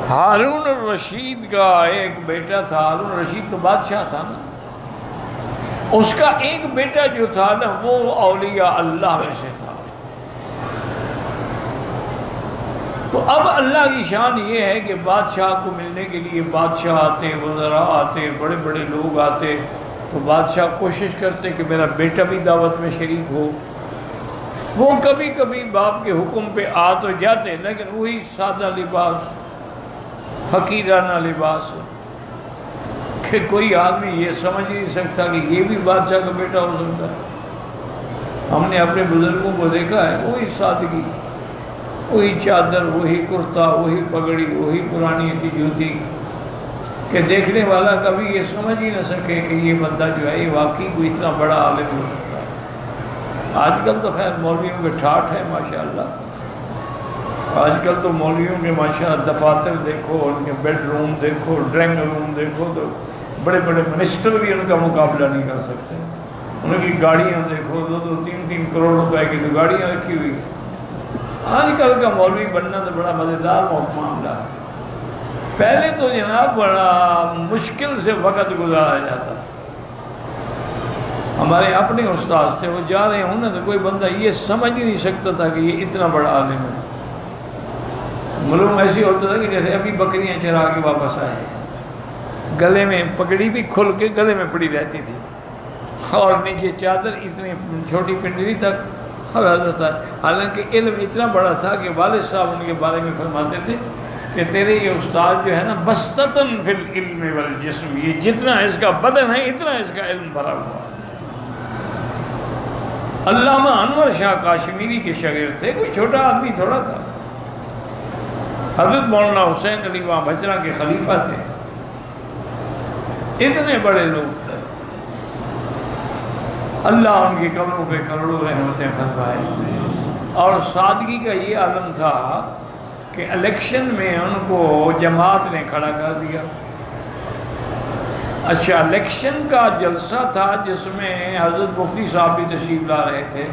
ہارون الرشید کا ایک بیٹا تھا. ہارون الرشید تو بادشاہ تھا نا. اس کا ایک بیٹا جو تھا نا وہ اولیاء اللہ میں سے تھا. تو اب اللہ کی شان یہ ہے کہ بادشاہ کو ملنے کے لیے بادشاہ آتے، وزراء آتے، بڑے بڑے لوگ آتے، تو بادشاہ کوشش کرتے کہ میرا بیٹا بھی دعوت میں شریک ہو. وہ کبھی کبھی باپ کے حکم پہ آ تو جاتے، لیکن وہی سادہ لباس، فقیرانہ لباس، کہ کوئی آدمی یہ سمجھ نہیں سکتا کہ یہ بھی بادشاہ کا بیٹا ہو سکتا ہے. ہم نے اپنے بزرگوں کو دیکھا ہے، وہی سادگی، وہی چادر، وہی کرتا، وہی پگڑی، وہی پرانی سی جوتی، کہ دیکھنے والا کبھی یہ سمجھ ہی نہ سکے کہ یہ بندہ جو ہے یہ واقعی کوئی اتنا بڑا عالم ہو سکتا ہے. آج کل تو خیر مولویوں کے ٹھاٹھ ہے ماشاءاللہ. آج کل تو مولویوں کے ماشاءاللہ دفاتر دیکھو، ان کے بیڈ روم دیکھو، ڈرائنگ روم دیکھو، تو بڑے بڑے منسٹر بھی ان کا مقابلہ نہیں کر سکتے. ان کی گاڑیاں دیکھو، 2-3 کروڑ روپے کی تو گاڑیاں رکھی ہوئی. آج کل کا مولوی بننا تو بڑا مزیدار معاملہ ہے. پہلے تو جناب بڑا مشکل سے وقت گزارا جاتا تھا. ہمارے اپنے استاد تھے، وہ جا رہے ہوں نا تو کوئی بندہ یہ سمجھ ہی نہیں سکتا تھا کہ یہ اتنا بڑا عالم ہے. معلوم ایسی ہوتا تھا کہ جیسے ابھی بکریاں چرا کے واپس آئے ہیں. گلے میں پگڑی بھی کھل کے گلے میں پڑی رہتی تھی، اور نیچے چادر اتنی چھوٹی پنڈلی تک، اور حضرت حالانکہ علم اتنا بڑا تھا کہ والد صاحب ان کے بارے میں فرماتے تھے کہ تیرے یہ استاد جو ہے نا بستتن فی العلم والجسم، یہ جتنا اس کا بدن ہے اتنا اس کا علم بھرا ہوا ہے. علامہ انور شاہ کاشمیری کے شاگرد تھے، کوئی چھوٹا آدمی تھوڑا تھا. حضرت مولانا حسین علی وہاں بچرا کے خلیفہ تھے. اتنے بڑے لوگ تھے. اللہ ان کی قبروں پہ کروڑوں رحمتیں فرمائے. اور سادگی کا یہ عالم تھا کہ الیکشن میں ان کو جماعت نے کھڑا کر دیا. اچھا، الیکشن کا جلسہ تھا جس میں حضرت مفتی صاحب بھی تشریف لا رہے تھے.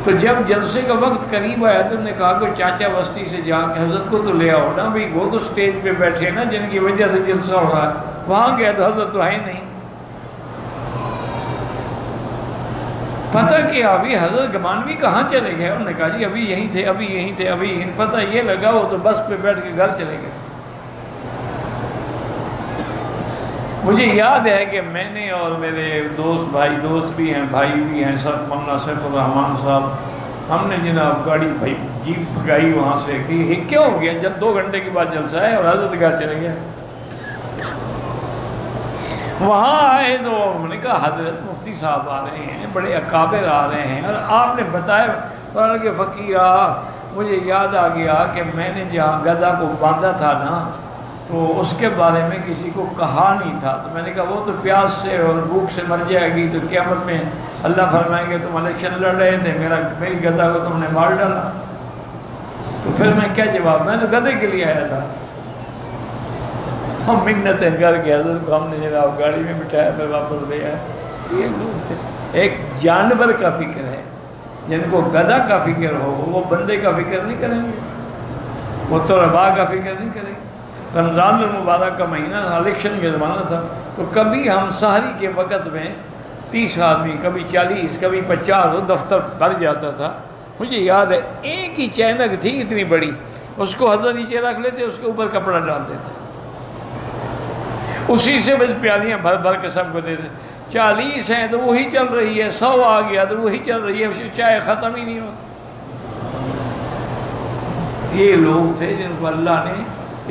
تو جب جلسے کا وقت قریب آیا تو انہوں نے کہا کہ چاچا بستی سے جا کے حضرت کو تو لے آؤ نا، بھائی وہ تو سٹیج پہ بیٹھے نا جن کی وجہ سے جلسہ ہو رہا ہے. وہاں گیا تو حضرت تو ہے نہیں. پتہ کیا ابھی حضرت گمانوی کہاں چلے گئے؟ انہوں نے کہا جی ابھی یہیں تھے، ابھی یہیں تھے، ابھی یہیں. پتہ یہ لگا وہ تو بس پہ بیٹھ کے گھر چلے گئے. مجھے یاد ہے کہ میں نے اور میرے دوست بھی ہیں، بھائی بھی ہیں، سر مولانا سیف الرحمان صاحب، ہم نے جناب گاڑی بھائی جیپ بھگائی وہاں سے کہ یہ کیا ہو گیا. جب 2 گھنٹے کے بعد جلسہ ہے اور حضرت گھر چلے گئے. وہاں آئے تو ہم نے کہا حضرت مفتی صاحب آ رہے ہیں، بڑے اکابر آ رہے ہیں، اور آپ نے بتایا کہ فقیرہ مجھے یاد آ گیا کہ میں نے جہاں گدھا کو باندھا تھا نا تو اس کے بارے میں کسی کو کہا نہیں تھا. تو میں نے کہا وہ تو پیاس سے اور بھوک سے مر جائے گی، تو قیامت میں اللہ فرمائیں گے تم الیکشن لڑ رہے تھے، میری گدھا کو تم نے مار ڈالا. تو پھر میں کیا جواب، میں تو گدھے کے لیے آیا تھا. ہم منتیں کر کے حضرت کو ہم نے جناب گاڑی میں بٹھایا، پھر واپس لے آئے. یہ لوگ تھے. ایک جانور کا فکر ہے، جن کو گدھا کا فکر ہو وہ بندے کا فکر نہیں کریں گے، وہ طلباء کا فکر نہیں کریں گے. رمضان المبارک کا مہینہ الیکشن کا زمانہ تھا، تو کبھی ہم سحری کے وقت میں 30 آدمی، کبھی 40، کبھی 50، دفتر بھر جاتا تھا. مجھے یاد ہے ایک ہی چینک تھی اتنی بڑی، اس کو حضرت نیچے رکھ لیتے، اس کے اوپر کپڑا ڈال دیتے، اسی سے بس پیالیاں بھر بھر کے سب کو دیتے. 40 ہیں تو وہی چل رہی ہے، 100 آ گیا تو وہی چل رہی ہے، چائے ختم ہی نہیں ہوتی. یہ لوگ تھے جن کو اللہ نے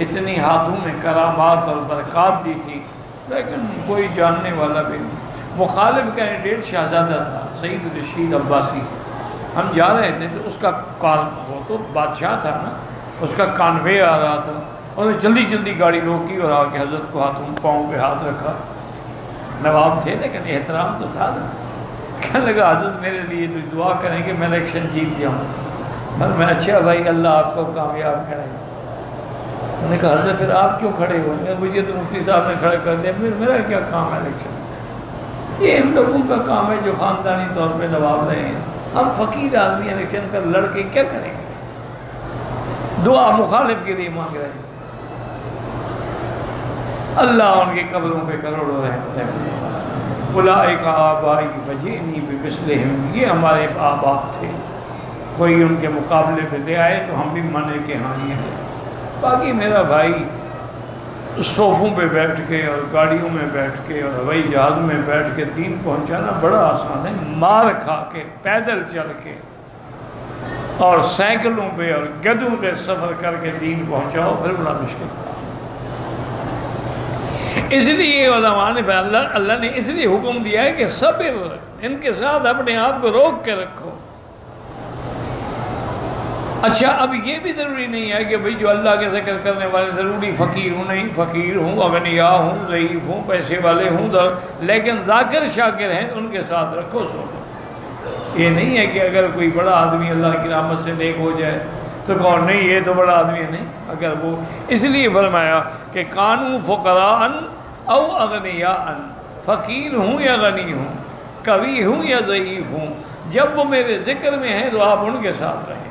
اتنی ہاتھوں میں کرامات اور برکات دی تھی، لیکن کوئی جاننے والا بھی نہیں. مخالف کینڈیڈیٹ شہزادہ تھا سعید رشید عباسی. ہم جا رہے تھے تو اس کا وہ تو بادشاہ تھا نا، اس کا کانوے آ رہا تھا، اور جلدی جلدی گاڑی روکی اور آ کے حضرت کو ہاتھوں پاؤں پہ ہاتھ رکھا. نواب تھے لیکن احترام تو تھا نا. کہنے لگا حضرت میرے لیے تو دعا کریں کہ میں الیکشن جیت جاؤں. میں اچھا بھائی اللہ آپ کو کامیاب کرے. میں نے کہا حضرت پھر آپ کیوں کھڑے ہوئے؟ مجھے تو مفتی صاحب نے کھڑے کر دیا، میرا کیا کام ہے الیکشن سے؟ یہ ان لوگوں کا کام ہے جو خاندانی طور پہ نواب رہے ہیں. ہم فقیر آدمی الیکشن کر لڑ کے کیا کریں گے؟ دعا مخالف کے لیے مانگ رہے ہیں. اللہ ان کی قبروں پہ کروڑوں رحمتیں اولئک آبائی فجئنی بمثلہم، یہ ہمارے آب باپ تھے، کوئی ان کے مقابلے پہ لے آئے تو ہم بھی مانے کہ ہاں یہ ہے۔ باقی میرا بھائی صوفوں پہ بیٹھ کے اور گاڑیوں میں بیٹھ کے اور ہوائی جہاز میں بیٹھ کے دین پہنچانا بڑا آسان ہے، مار کھا کے پیدل چل کے اور سائیکلوں پہ اور گدھوں پہ سفر کر کے دین پہنچاؤ پھر بڑا مشکل۔ اس لیے علماء نے اللہ نے اس لیے حکم دیا ہے کہ صبر، ان کے ساتھ اپنے آپ کو روک کے رکھو۔ اچھا اب یہ بھی ضروری نہیں ہے کہ بھئی جو اللہ کے ذکر کرنے والے ضروری فقیر ہوں، نہیں فقیر ہوں، اغنیا ہوں، ضعیف ہوں، پیسے والے ہوں، لیکن ذاکر شاکر ہیں ان کے ساتھ رکھو صحبت۔ یہ نہیں ہے کہ اگر کوئی بڑا آدمی اللہ کی رحمت سے نیک ہو جائے تو کون نہیں یہ تو بڑا آدمی ہے، نہیں، اگر وہ اس لیے فرمایا کہ کانوا فقراء او اغنیاء، فقیر ہوں یا غنی ہوں، قوی ہوں یا ضعیف ہوں، جب وہ میرے ذکر میں ہیں تو آپ ان کے ساتھ رہیں۔